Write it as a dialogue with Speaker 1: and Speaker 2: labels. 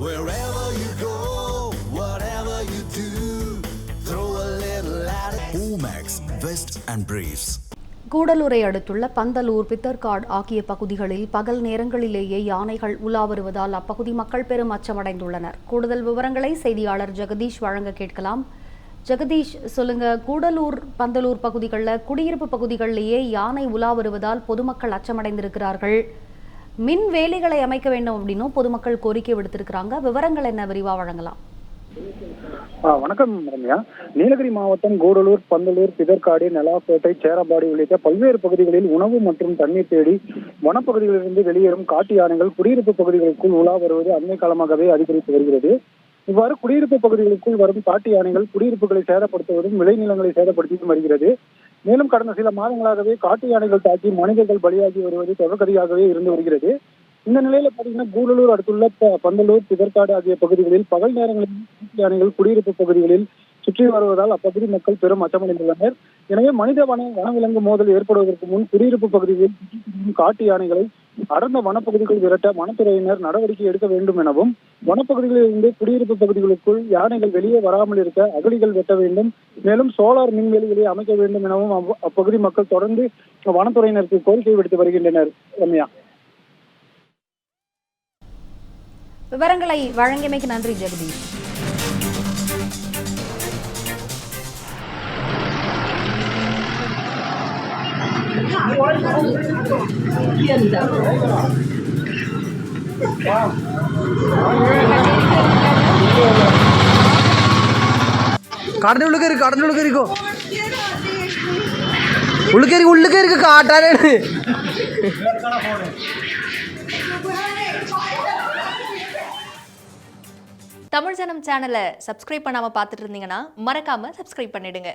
Speaker 1: Wherever you go, whatever you do, throw a little at it. Omax, Vest and Briefs.
Speaker 2: கூடலூரை அடுத்துள்ள பந்தலூர், பித்தர்காடு ஆகிய பகுதிகளில் பகல் நேரங்களிலேயே யானைகள் உலா வருவதால் அப்பகுதி மக்கள் பெரும் அச்சமடைந்துள்ளனர். கூடுதல் விவரங்களை செய்தியாளர் ஜெகதீஷ் வழங்க கேட்கலாம். ஜெகதீஷ், சொல்லுங்க. கூடலூர், பந்தலூர் பகுதிகளில் குடியிருப்பு பகுதிகளிலேயே யானை உலா வருவதால் பொதுமக்கள் அச்சமடைந்திருக்கிறார்கள். மின் வேலிகளை அமைக்க வேண்டும் அப்படின்னும் பொதுமக்கள் கோரிக்கை விடுத்திருக்கிறாங்க. விவரங்கள் என்ன, விரிவா வழங்கலாம்?
Speaker 3: வணக்கம் ரம்யா. நீலகிரி மாவட்டம் கூடலூர், பந்தலூர், பிதற்காடு, நெலாப்பேட்டை, சேரபாடி உள்ளிட்ட பல்வேறு பகுதிகளில் உணவு மற்றும் தண்ணீர் தேடி வனப்பகுதிகளிலிருந்து வெளியேறும் காட்டு யானைகள் குடியிருப்பு பகுதிகளுக்குள் உலா வருவது அண்மை காலமாகவே அதிகரித்து வருகிறது. இவ்வாறு குடியிருப்பு பகுதிகளுக்குள் வரும் காட்டு யானைகள் குடியிருப்புகளை சேதப்படுத்துவதும் விளைநிலங்களை சேதப்படுத்தியும் வருகிறது. மேலும் கடந்த சில மாதங்களாகவே காட்டு யானைகள் தாக்கி மனிதர்கள் பலியாகி வருவது தொடர்கதையாகவே இருந்து வருகிறது. இந்த நிலையில பாத்தீங்கன்னா கூடலூர் அடுத்துள்ள பந்தலூர், பிதற்காடு ஆகிய பகுதிகளில் பகல் நேரங்களில் யானைகள் குடியிருப்பு பகுதிகளில் சுற்றி வருவதால் அப்பகுதி மக்கள் பெரும் அச்சமடைந்துள்ளனர். எனவே மனித வனவிலங்கு மோதல் ஏற்படுவதற்கு முன் குடியிருப்பு பகுதிகளில் காட்டு யானைகளை அடர்ந்த வனப்பகுதிகள் விரட்ட வனத்துறையினர் நடவடிக்கை எடுக்க வேண்டும் எனவும், வனப்பகுதிகளில் இருந்து குடியிருப்பு பகுதிகளுக்குள் யானைகள் வெளியே வராமல் இருக்க அகழிகள் வெட்ட வேண்டும், மேலும் சோலார் மின்வேலிகளை அமைக்க வேண்டும் எனவும் அப்பகுதி மக்கள் தொடர்ந்து வனத்துறையினருக்கு கோரிக்கை விடுத்து வருகின்றனர். ரம்யா,
Speaker 2: விவரங்களை வழங்கியமைக்கு நன்றி ஜெகதீஷ்.
Speaker 4: உள்ளுக்கே இருக்கு காட்டானே.
Speaker 5: தமிழ் ஜனம் சேனலை சப்ஸ்கிரைப் பண்ணாம பார்த்துட்டு இருந்தீங்கன்னா மறக்காம சப்ஸ்கிரைப் பண்ணிடுங்க.